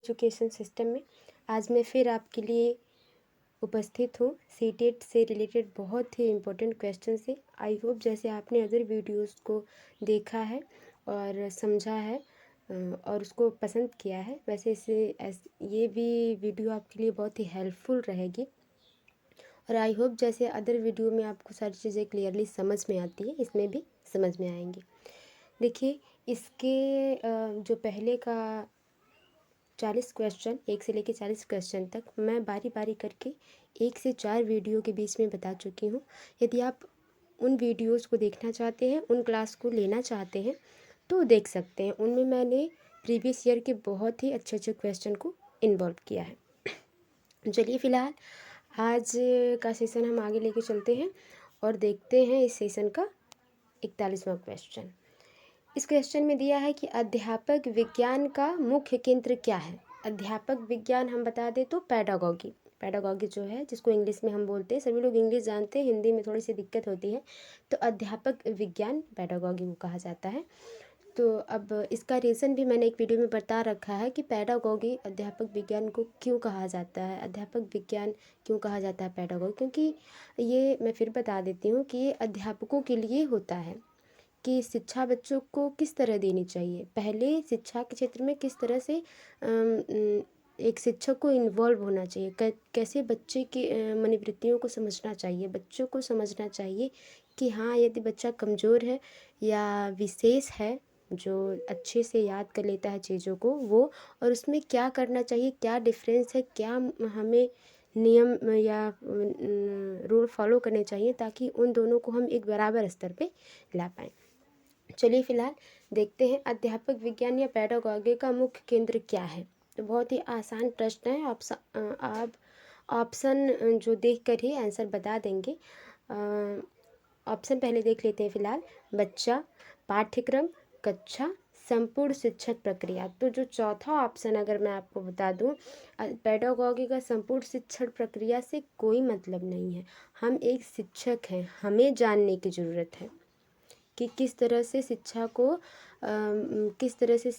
Education system में आज मैं फिर आपके लिए उपस्थित हूँ। सीटेट से रिलेटेड बहुत ही इम्पोर्टेंट क्वेश्चन से। आई होप जैसे आपने अदर वीडियोस को देखा है और समझा है और उसको पसंद किया है, वैसे ये भी वीडियो आपके लिए बहुत ही हेल्पफुल रहेगी। और आई होप जैसे अदर वीडियो में आपको सारी चीज़ें क्लियरली समझ में आती है, इसमें भी समझ में आएंगी। देखिए, इसके जो पहले का 40 क्वेश्चन, 1 से लेकर 40 क्वेश्चन तक मैं बारी बारी करके 1 से 4 वीडियो के बीच में बता चुकी हूँ। यदि आप उन वीडियोस को देखना चाहते हैं, उन क्लास को लेना चाहते हैं तो देख सकते हैं। उनमें मैंने प्रीवियस ईयर के बहुत ही अच्छे अच्छे क्वेश्चन को इन्वॉल्व किया है। चलिए फ़िलहाल आज का सेशन हम आगे लेके चलते हैं और देखते हैं इस सेशन का 41वां क्वेश्चन। इस क्वेश्चन में दिया है कि अध्यापक विज्ञान का मुख्य केंद्र क्या है। अध्यापक विज्ञान हम बता दें तो पैडागॉगी जो है, जिसको इंग्लिश में हम बोलते हैं, सभी लोग इंग्लिश जानते हैं, हिंदी में थोड़ी सी दिक्कत होती है, तो अध्यापक विज्ञान पैडागॉगी को कहा जाता है। तो अब इसका रीज़न भी मैंने एक वीडियो में बता रखा है कि पैडागॉगी अध्यापक विज्ञान को क्यों कहा जाता है, अध्यापक विज्ञान क्यों कहा जाता है पैडागॉगी, क्योंकि ये मैं फिर बता देती हूँ कि ये अध्यापकों के लिए होता है कि शिक्षा बच्चों को किस तरह देनी चाहिए। पहले शिक्षा के क्षेत्र में किस तरह से एक शिक्षक को इन्वॉल्व होना चाहिए, कैसे बच्चे की मनोवृत्तियों को समझना चाहिए, बच्चों को समझना चाहिए कि हाँ, यदि बच्चा कमज़ोर है या विशेष है, जो अच्छे से याद कर लेता है चीज़ों को वो, और उसमें क्या करना चाहिए, क्या डिफरेंस है, क्या हमें नियम या रूल फॉलो करने चाहिए ताकि उन दोनों को हम एक बराबर स्तर पे ला पाएँ। चलिए फ़िलहाल देखते हैं अध्यापक विज्ञान या पैडागॉगी का मुख्य केंद्र क्या है। तो बहुत ही आसान प्रश्न है, आप ऑप्शन जो देख कर ही आंसर बता देंगे। ऑप्शन पहले देख लेते हैं फ़िलहाल। बच्चा, पाठ्यक्रम, कक्षा, संपूर्ण शिक्षक प्रक्रिया। तो जो चौथा ऑप्शन अगर मैं आपको बता दूं, पैडागॉगी का संपूर्ण शिक्षण प्रक्रिया से कोई मतलब नहीं है। हम एक शिक्षक हैं, हमें जानने की ज़रूरत है कि किस तरह से शिक्षा को किस तरह से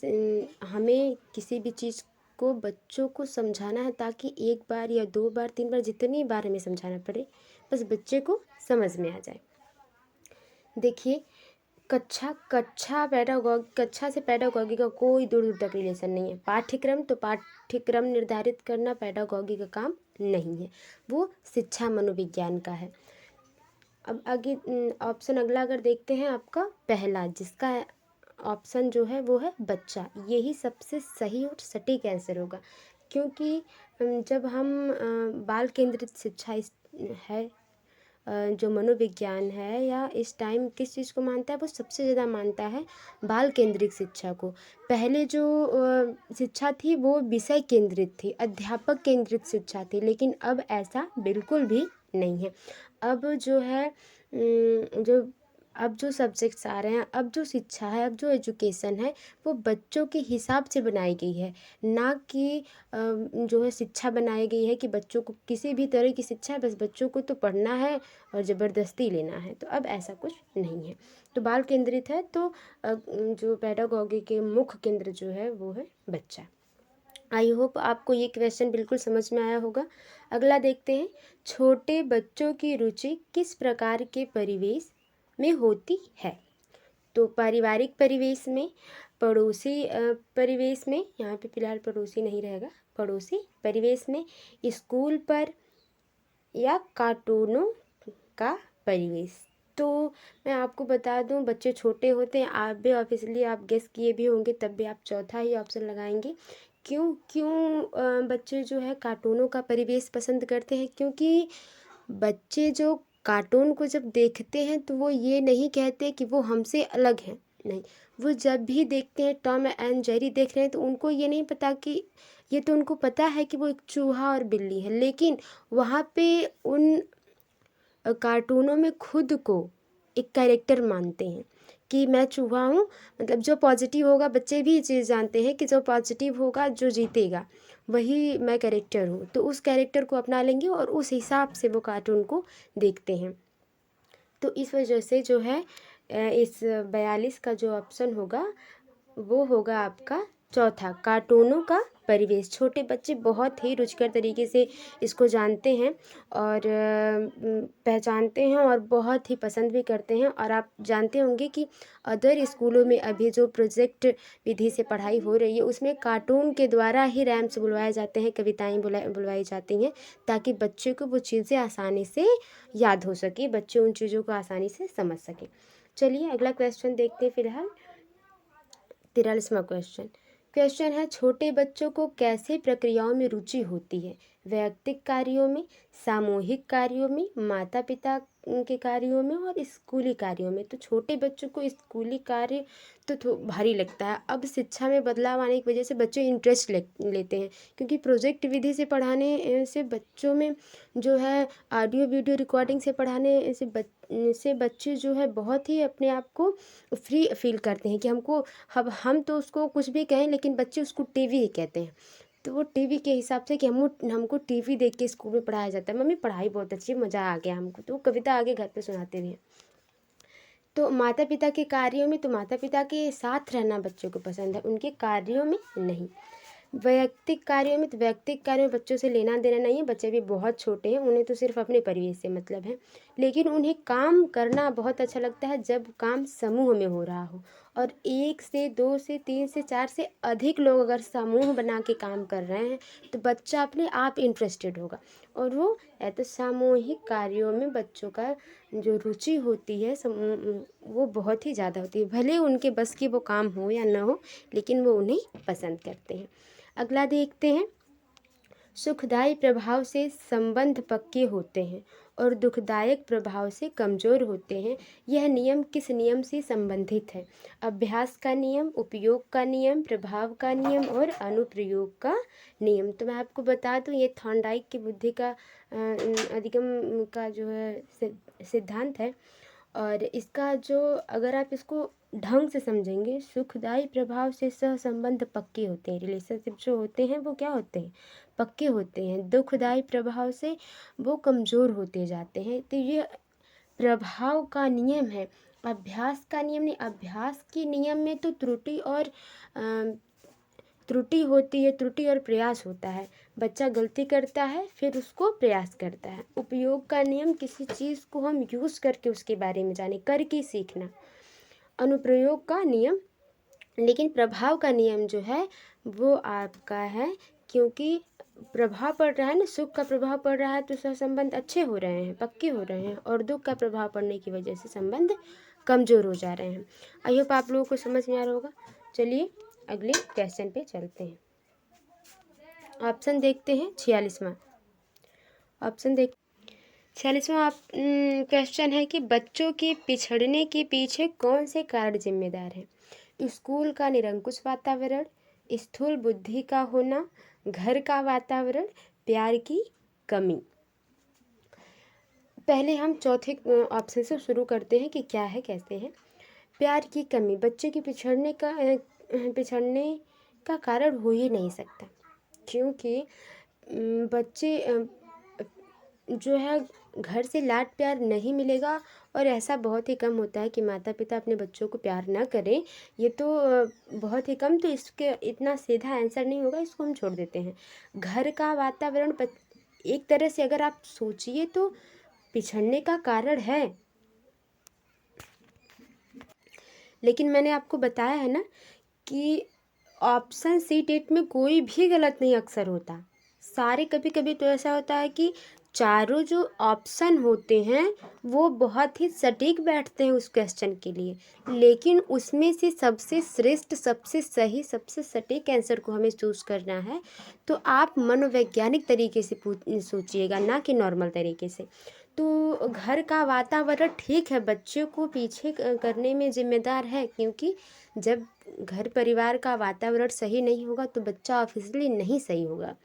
हमें किसी भी चीज़ को बच्चों को समझाना है, ताकि एक बार या 2 बार 3 बार जितनी बार हमें समझाना पड़े, बस बच्चे को समझ में आ जाए। देखिए, कक्षा से पैडागॉगी का कोई दूर दूर तक रिलेशन नहीं है। पाठ्यक्रम, तो पाठ्यक्रम निर्धारित करना पैडागॉगी का काम नहीं है, वो शिक्षा मनोविज्ञान का है। अब आगे ऑप्शन अगला अगर देखते हैं, आपका पहला जिसका ऑप्शन जो है वो है बच्चा, यही सबसे सही और सटीक आंसर होगा, क्योंकि जब हम बाल केंद्रित शिक्षा है, जो मनोविज्ञान है या इस टाइम किस चीज़ को मानता है, वो सबसे ज़्यादा मानता है बाल केंद्रित शिक्षा को। पहले जो शिक्षा थी वो विषय केंद्रित थी, अध्यापक केंद्रित शिक्षा थी, लेकिन अब ऐसा बिल्कुल भी नहीं है। अब जो है अब जो सब्जेक्ट्स आ रहे हैं, अब जो शिक्षा है, अब जो एजुकेशन है, वो बच्चों के हिसाब से बनाई गई है, ना कि जो है शिक्षा बनाई गई है कि बच्चों को किसी भी तरह की शिक्षा है, बस बच्चों को तो पढ़ना है और ज़बरदस्ती लेना है। तो अब ऐसा कुछ नहीं है, तो बाल केंद्रित है। तो जो पैडागॉगी के मुख्य केंद्र जो है वो है बच्चा। आई होप आपको ये क्वेश्चन बिल्कुल समझ में आया होगा। अगला देखते हैं, छोटे बच्चों की रुचि किस प्रकार के परिवेश में होती है। तो पारिवारिक परिवेश में, पड़ोसी परिवेश में, यहाँ पे फिलहाल पड़ोसी नहीं रहेगा, पड़ोसी परिवेश में, स्कूल पर, या कार्टूनों का परिवेश। तो मैं आपको बता दूं, बच्चे छोटे होते हैं, आप भी ऑब्वियसली आप गेस किए भी होंगे, तब भी आप चौथा ही ऑप्शन लगाएंगे। क्यों बच्चे जो है कार्टूनों का परिवेश पसंद करते हैं, क्योंकि बच्चे जो कार्टून को जब देखते हैं तो वो ये नहीं कहते कि वो हमसे अलग हैं, नहीं, वो जब भी देखते हैं टॉम एंड जेरी देख रहे हैं तो उनको ये नहीं पता कि, ये तो उनको पता है कि वो एक चूहा और बिल्ली है, लेकिन वहाँ पे उन कार्टूनों में खुद को एक कैरेक्टर मानते हैं कि मैं चूहा हूँ। मतलब जो पॉजिटिव होगा, बच्चे भी ये चीज़ जानते हैं कि जो पॉजिटिव होगा, जो जीतेगा, वही मैं कैरेक्टर हूँ, तो उस कैरेक्टर को अपना लेंगे और उस हिसाब से वो कार्टून को देखते हैं। तो इस वजह से जो है इस 42 का जो ऑप्शन होगा वो होगा आपका चौथा, कार्टूनों का परिवेश। छोटे बच्चे बहुत ही रुचिकर तरीके से इसको जानते हैं और पहचानते हैं और बहुत ही पसंद भी करते हैं। और आप जानते होंगे कि अदर स्कूलों में अभी जो प्रोजेक्ट विधि से पढ़ाई हो रही है उसमें कार्टून के द्वारा ही रैम्स बुलवाए जाते हैं, कविताएँ बुलवाई जाती हैं, ताकि बच्चे को वो चीज़ें आसानी से याद हो सके, बच्चे उन चीज़ों को आसानी से समझ सकें। चलिए अगला क्वेश्चन देखते हैं। फिलहाल 43वां क्वेश्चन है, छोटे बच्चों को कैसे प्रक्रियाओं में रुचि होती है? वैयक्तिक कार्यों में, सामूहिक कार्यों में, माता पिता के कार्यों में और स्कूली कार्यों में। तो छोटे बच्चों को स्कूली कार्य तो भारी लगता है। अब शिक्षा में बदलाव आने की वजह से बच्चे इंटरेस्ट लेते हैं, क्योंकि प्रोजेक्ट विधि से पढ़ाने से बच्चों में जो है ऑडियो वीडियो रिकॉर्डिंग से पढ़ाने से बच्चे जो है बहुत ही अपने आप को फ्री फील करते हैं कि हम तो उसको कुछ भी कहें, लेकिन बच्चे उसको टीवी ही कहते हैं। तो वो टीवी के हिसाब से कि हमको टीवी देख के स्कूल में पढ़ाया जाता है, मम्मी पढ़ाई बहुत अच्छी, मज़ा आ गया हमको, तो वो कविता आगे घर पे सुनाते भी हैं। तो माता पिता के कार्यों में, तो माता पिता के साथ रहना बच्चों को पसंद है, उनके कार्यों में नहीं। वैयक्तिक कार्यों में, तो वैयक्तिक कार्यों में बच्चों से लेना देना नहीं है, बच्चे भी बहुत छोटे हैं, उन्हें तो सिर्फ अपने परिवेश से मतलब है। लेकिन उन्हें काम करना बहुत अच्छा लगता है जब काम समूह में हो रहा हो, और 1 से 2 से 3 से 4 से अधिक लोग अगर समूह बना के काम कर रहे हैं तो बच्चा अपने आप इंटरेस्टेड होगा, और वो तो सामूहिक कार्यों में बच्चों का जो रुचि होती है वो बहुत ही ज़्यादा होती है। भले उनके बस की वो काम हो या ना हो, लेकिन वो उन्हें पसंद करते हैं। अगला देखते हैं, सुखदायी प्रभाव से संबंध पक्के होते हैं और दुखदायक प्रभाव से कमज़ोर होते हैं। यह नियम किस नियम से संबंधित है? अभ्यास का नियम, उपयोग का नियम, प्रभाव का नियम और अनुप्रयोग का नियम। तो मैं आपको बता दूं, ये थॉर्नडाइक की बुद्धि का अधिगम का जो है सिद्धांत है, और इसका जो अगर आप इसको ढंग से समझेंगे, सुखदायी प्रभाव से सहसंबंध पक्के होते हैं, रिलेशनशिप जो होते हैं वो क्या होते हैं, पक्के होते हैं। दुखदायी प्रभाव से वो कमज़ोर होते जाते हैं। तो ये प्रभाव का नियम है, अभ्यास का नियम नहीं। अभ्यास के नियम में तो त्रुटि होती है, त्रुटि और प्रयास होता है। बच्चा गलती करता है फिर उसको प्रयास करता है। उपयोग का नियम, किसी चीज़ को हम यूज़ करके उसके बारे में जाने, करके सीखना। अनुप्रयोग का नियम, लेकिन प्रभाव का नियम जो है वो आपका है, क्योंकि प्रभाव पड़ रहा है ना, सुख का प्रभाव पड़ रहा है तो सहसंबंध अच्छे हो रहे हैं, पक्के हो रहे हैं, और दुख का प्रभाव पड़ने की वजह से संबंध कमज़ोर हो जा रहे हैं। आई होप आप लोगों को समझ में आ रहा होगा। चलिए अगले क्वेश्चन पे चलते हैं। ऑप्शन देखते हैं 46वां। ऑप्शन देख 46वां क्वेश्चन है कि बच्चों के पिछड़ने के पीछे कौन से कारण जिम्मेदार हैं? स्कूल का निरंकुश वातावरण, स्थूल बुद्धि का होना, घर का वातावरण, प्यार की कमी। पहले हम चौथे ऑप्शन से शुरू करते हैं कि क्या है, कैसे है। प्यार की कमी बच्चे के पिछड़ने का कारण हो ही नहीं सकता, क्योंकि बच्चे जो है घर से लाड प्यार नहीं मिलेगा, और ऐसा बहुत ही कम होता है कि माता पिता अपने बच्चों को प्यार ना करें, ये तो बहुत ही कम। तो इसके इतना सीधा आंसर नहीं होगा, इसको हम छोड़ देते हैं। घर का वातावरण एक तरह से अगर आप सोचिए तो पिछड़ने का कारण है, लेकिन मैंने आपको बताया है ना कि ऑप्शन सी टेट में कोई भी गलत नहीं अक्सर होता। सारे कभी कभी तो ऐसा होता है कि चारों जो ऑप्शन होते हैं वो बहुत ही सटीक बैठते हैं उस क्वेश्चन के लिए, लेकिन उसमें से सबसे श्रेष्ठ, सबसे सही, सबसे सटीक आंसर को हमें चूज़ करना है। तो आप मनोवैज्ञानिक तरीके से सोचिएगा, ना कि नॉर्मल तरीके से। तो घर का वातावरण ठीक है, बच्चों को पीछे करने में जिम्मेदार है, क्योंकि जब घर परिवार का वातावरण सही नहीं होगा तो बच्चा ऑब्वियसली नहीं सही होगा।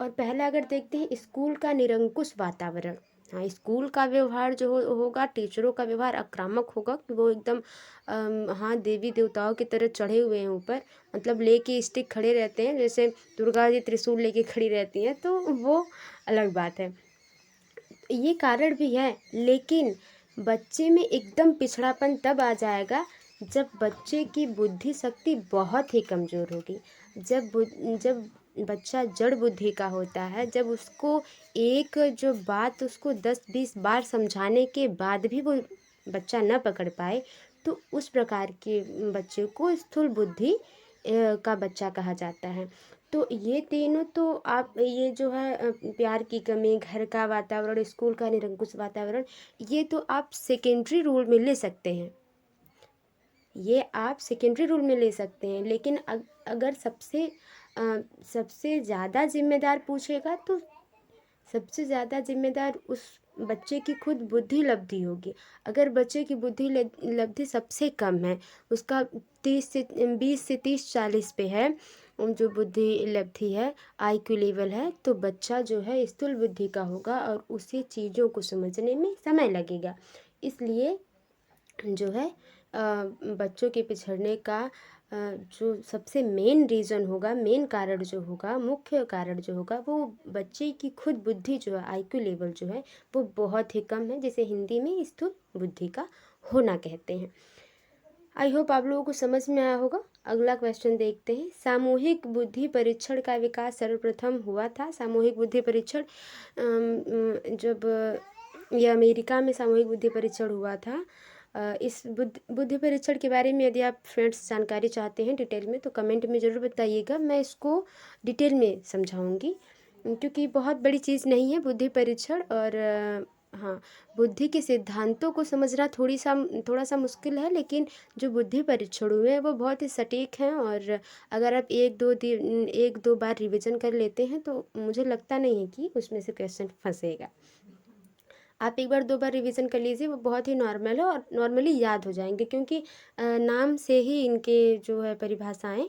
और पहला अगर देखते हैं, स्कूल का निरंकुश वातावरण। हाँ, स्कूल का व्यवहार जो होगा, टीचरों का व्यवहार आक्रामक होगा, कि वो एकदम हाँ देवी देवताओं की तरह चढ़े हुए हैं ऊपर, मतलब लेके स्टिक खड़े रहते हैं, जैसे दुर्गा जी त्रिशूल लेके खड़ी रहती हैं, तो वो अलग बात है। ये कारण भी है, लेकिन बच्चे में एकदम पिछड़ापन तब आ जाएगा जब बच्चे की बुद्धि शक्ति बहुत ही कमज़ोर होगी। जब बच्चा जड़ बुद्धि का होता है, जब उसको एक जो बात उसको 10-20 बार समझाने के बाद भी वो बच्चा न पकड़ पाए, तो उस प्रकार के बच्चे को स्थूल बुद्धि का बच्चा कहा जाता है। तो ये तीनों तो आप ये जो है प्यार की कमी, घर का वातावरण, स्कूल का निरंकुश वातावरण, ये तो आप सेकेंडरी रूल में ले सकते हैं, ये आप सेकेंडरी रूल में ले सकते हैं। लेकिन अगर सबसे ज़्यादा जिम्मेदार पूछेगा तो सबसे ज़्यादा जिम्मेदार उस बच्चे की खुद बुद्धि लब्धि होगी। अगर बच्चे की बुद्धि लब्धि सबसे कम है, उसका 20 से 30-40 पे है, जो बुद्धि लब्धि है, IQ लेवल है, तो बच्चा जो है स्थूल बुद्धि का होगा और उसे चीज़ों को समझने में समय लगेगा। इसलिए जो है बच्चों के पिछड़ने का जो सबसे मेन रीज़न होगा, मेन कारण जो होगा, मुख्य कारण जो होगा, वो बच्चे की खुद बुद्धि जो है, IQ लेवल जो है वो बहुत ही कम है, जिसे हिंदी में स्थूल बुद्धि का होना कहते हैं। आई होप आप लोगों को समझ में आया होगा। अगला क्वेश्चन देखते हैं। सामूहिक बुद्धि परीक्षण का विकास सर्वप्रथम हुआ था। सामूहिक बुद्धि परीक्षण जब ये अमेरिका में सामूहिक बुद्धि परीक्षण हुआ था। इस बुद्धि परीक्षण के बारे में यदि आप फ्रेंड्स जानकारी चाहते हैं डिटेल में, तो कमेंट में ज़रूर बताइएगा, मैं इसको डिटेल में समझाऊंगी, क्योंकि बहुत बड़ी चीज़ नहीं है बुद्धि परीक्षण। और हाँ, बुद्धि के सिद्धांतों को समझना थोड़ा सा मुश्किल है, लेकिन जो बुद्धि परीक्षण हुए हैं वो बहुत ही सटीक हैं। और अगर आप एक दो बार रिवीजन कर लेते हैं तो मुझे लगता नहीं है कि उसमें से क्वेश्चन फंसेगा। आप एक बार 2 बार रिवीजन कर लीजिए, वो बहुत ही नॉर्मल है और नॉर्मली याद हो जाएंगे, क्योंकि नाम से ही इनके जो है परिभाषाएं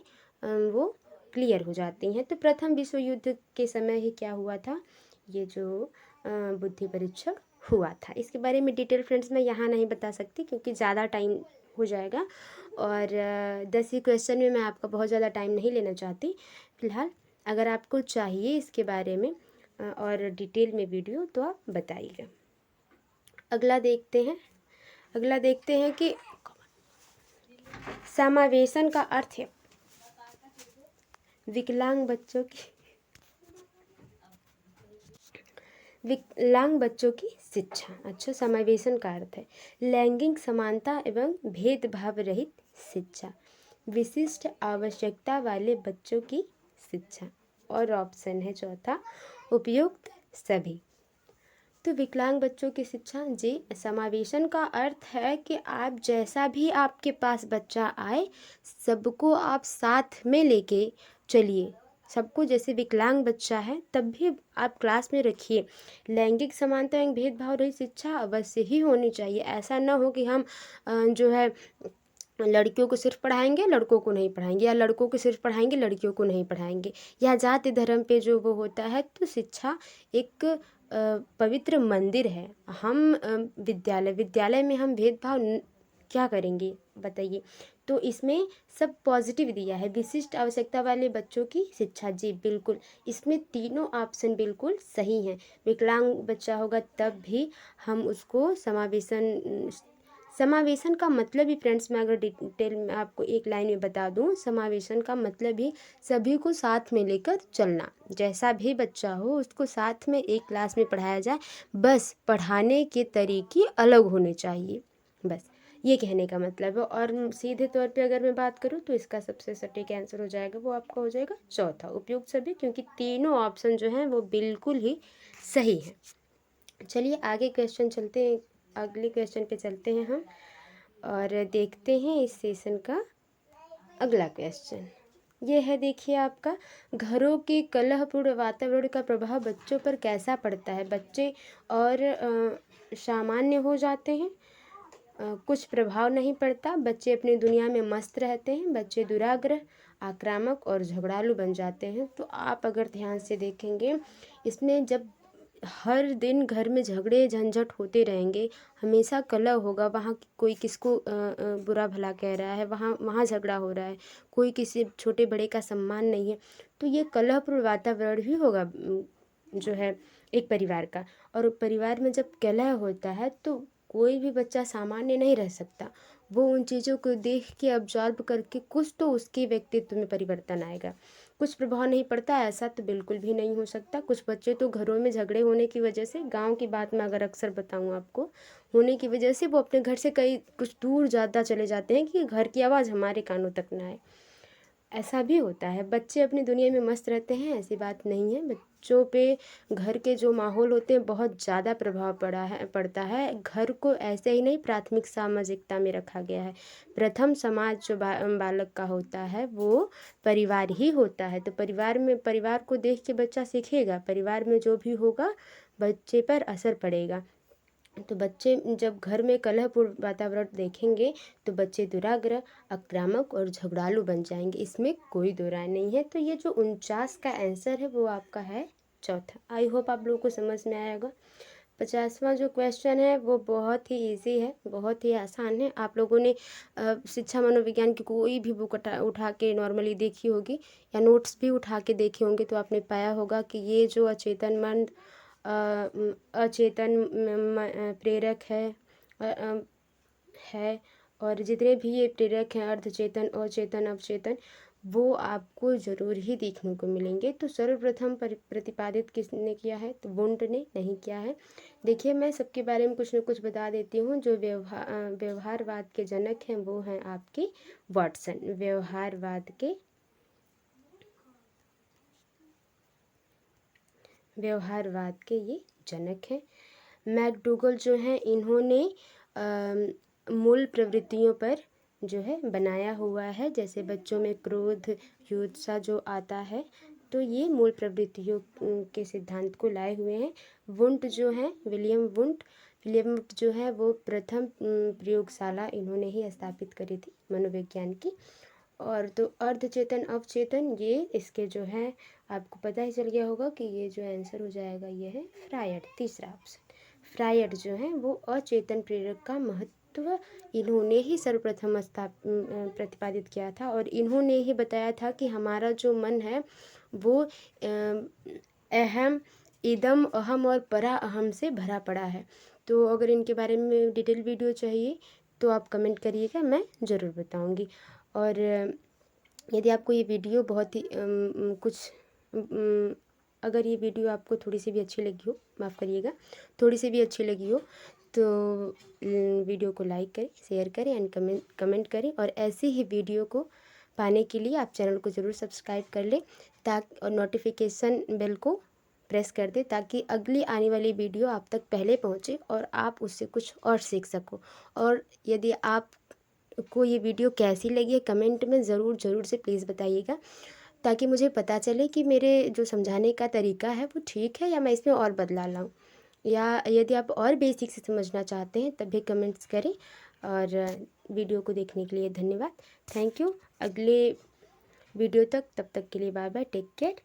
वो क्लियर हो जाती हैं। तो प्रथम विश्व युद्ध के समय ही क्या हुआ था, ये जो बुद्धि परीक्षण हुआ था, इसके बारे में डिटेल फ्रेंड्स मैं यहाँ नहीं बता सकती, क्योंकि ज़्यादा टाइम हो जाएगा और 10 ही क्वेश्चन में मैं आपका बहुत ज़्यादा टाइम नहीं लेना चाहती फ़िलहाल। अगर आपको चाहिए इसके बारे में और डिटेल में वीडियो, तो आप बताइएगा। अगला देखते हैं कि समावेशन का अर्थ है विकलांग बच्चों की शिक्षा। अच्छा, समावेशन का अर्थ है लैंगिक समानता एवं भेदभाव रहित शिक्षा, विशिष्ट आवश्यकता वाले बच्चों की शिक्षा, और ऑप्शन है चौथा उपयुक्त सभी। तो विकलांग बच्चों की शिक्षा जी, समावेशन का अर्थ है कि आप जैसा भी आपके पास बच्चा आए, सबको आप साथ में लेके चलिए। सबको, जैसे विकलांग बच्चा है तब भी आप क्लास में रखिए। लैंगिक समानता एवं भेदभाव रहित शिक्षा अवश्य ही होनी चाहिए। ऐसा ना हो कि हम जो है लड़कियों को सिर्फ पढ़ाएंगे, लड़कों को नहीं पढ़ाएंगे, या लड़कों को सिर्फ पढ़ाएंगे, लड़कियों को नहीं पढ़ाएंगे, या जाति धर्म पे जो वो होता है। तो शिक्षा एक पवित्र मंदिर है। हम विद्यालय में हम भेदभाव क्या करेंगे बताइए। तो इसमें सब पॉजिटिव दिया है। विशिष्ट आवश्यकता वाले बच्चों की शिक्षा, जी बिल्कुल, इसमें तीनों ऑप्शन बिल्कुल सही हैं। विकलांग बच्चा होगा तब भी हम उसको समावेशन का मतलब ही फ्रेंड्स, मैं अगर डिटेल में आपको एक लाइन में बता दूं, समावेशन का मतलब ही सभी को साथ में लेकर चलना। जैसा भी बच्चा हो उसको साथ में एक क्लास में पढ़ाया जाए, बस पढ़ाने के तरीके अलग होने चाहिए, बस ये कहने का मतलब है। और सीधे तौर पे अगर मैं बात करूँ तो इसका सबसे सटीक आंसर हो जाएगा, वो आपका हो जाएगा चौथा उपयुक्त सभी, क्योंकि तीनों ऑप्शन जो हैं वो बिल्कुल ही सही है। चलिए आगे क्वेश्चन चलते हैं, अगले क्वेश्चन पे चलते हैं हम और देखते हैं इस सेशन का अगला क्वेश्चन। ये है, देखिए आपका, घरों के कलहपूर्ण वातावरण का प्रभाव बच्चों पर कैसा पड़ता है। बच्चे और सामान्य हो जाते हैं, कुछ प्रभाव नहीं पड़ता, बच्चे अपनी दुनिया में मस्त रहते हैं, बच्चे दुराग्रह, आक्रामक और झगड़ालू बन जाते हैं। तो आप अगर ध्यान से देखेंगे, इसमें जब हर दिन घर में झगड़े झंझट होते रहेंगे, हमेशा कलह होगा, वहाँ कोई किसको बुरा भला कह रहा है, वहाँ झगड़ा हो रहा है, कोई किसी छोटे बड़े का सम्मान नहीं है, तो ये कलहपूर्ण वातावरण ही होगा जो है एक परिवार का। और परिवार में जब कलह होता है तो कोई भी बच्चा सामान्य नहीं रह सकता, वो उन चीज़ों को देख के ऑब्जर्व करके कुछ तो उसके व्यक्तित्व में परिवर्तन आएगा। कुछ प्रभाव नहीं पड़ता ऐसा तो बिल्कुल भी नहीं हो सकता। कुछ बच्चे तो घरों में झगड़े होने की वजह से, गांव की बात मैं अगर अक्सर बताऊं आपको, होने की वजह से वो अपने घर से कई कुछ दूर ज़्यादा चले जाते हैं कि घर की आवाज़ हमारे कानों तक ना आए। ऐसा भी होता है। बच्चे अपनी दुनिया में मस्त रहते हैं, ऐसी बात नहीं है। बच्चों पे घर के जो माहौल होते हैं बहुत ज़्यादा प्रभाव पड़ता है। घर को ऐसे ही नहीं प्राथमिक सामाजिकता में रखा गया है। प्रथम समाज जो बालक का होता है वो परिवार ही होता है। तो परिवार को देख के बच्चा सीखेगा। परिवार में जो भी होगा बच्चे पर असर पड़ेगा। तो बच्चे जब घर में कलहपूर्ण वातावरण देखेंगे तो बच्चे दुराग्रह, आक्रामक और झगड़ालू बन जाएंगे। इसमें कोई दो राय नहीं है। तो ये जो 49 का आंसर है वो आपका है चौथा। आई होप आप लोगों को समझ में आया होगा। 50वां जो क्वेश्चन है वो बहुत ही इजी है, बहुत ही आसान है। आप लोगों ने शिक्षा मनोविज्ञान की कोई भी बुक उठा के नॉर्मली देखी होगी या नोट्स भी उठा के देखे होंगे तो आपने पाया होगा कि ये जो अचेतन मन अचेतन प्रेरक है और जितने भी ये प्रेरक हैं अर्धचेतन, अचेतन, अवचेतन, वो आपको ज़रूर ही देखने को मिलेंगे। तो सर्वप्रथम प्रतिपादित किसने किया है? तो वुंट ने नहीं किया है। देखिए मैं सबके बारे में कुछ न कुछ बता देती हूँ। जो व्यवहारवाद के जनक हैं वो हैं आपके वाटसन। व्यवहारवाद के ये जनक हैं। मैकडूगल जो हैं इन्होंने मूल प्रवृत्तियों पर जो है बनाया हुआ है। जैसे बच्चों में क्रोध, युत्सा जो आता है तो ये मूल प्रवृत्तियों के सिद्धांत को लाए हुए हैं। वुंट जो है विलियम वुंट जो है वो प्रथम प्रयोगशाला इन्होंने ही स्थापित करी थी मनोविज्ञान की। और तो अर्धचेतन अवचेतन ये इसके जो है आपको पता ही चल गया होगा कि ये जो आंसर हो जाएगा ये है फ्रायड, तीसरा ऑप्शन। फ्रायड जो है वो अचेतन प्रेरक का महत्व इन्होंने ही सर्वप्रथम प्रतिपादित किया था और इन्होंने ही बताया था कि हमारा जो मन है वो अहम, इदम, अहम और परा अहम से भरा पड़ा है। तो अगर इनके बारे में डिटेल वीडियो चाहिए तो आप कमेंट करिएगा, मैं ज़रूर बताऊंगी। और यदि आपको ये वीडियो बहुत ही अगर ये वीडियो आपको थोड़ी सी भी अच्छी लगी हो, माफ़ करिएगा, थोड़ी सी भी अच्छी लगी हो तो वीडियो को लाइक करें, शेयर करें एंड कमेंट करें। और ऐसी ही वीडियो को पाने के लिए आप चैनल को ज़रूर सब्सक्राइब कर लें ताकि और नोटिफिकेशन बेल को प्रेस कर दें ताकि अगली आने वाली वीडियो आप तक पहले पहुंचे और आप उससे कुछ और सीख सको। और यदि आप को ये वीडियो कैसी लगी है कमेंट में ज़रूर से प्लीज़ बताइएगा ताकि मुझे पता चले कि मेरे जो समझाने का तरीका है वो ठीक है या मैं इसमें और बदलाव लाऊं। या यदि आप और बेसिक से समझना चाहते हैं तब भी कमेंट्स करें। और वीडियो को देखने के लिए धन्यवाद। Thank you. अगले वीडियो तक, तब तक के लिए बाय बाय, टेक केयर।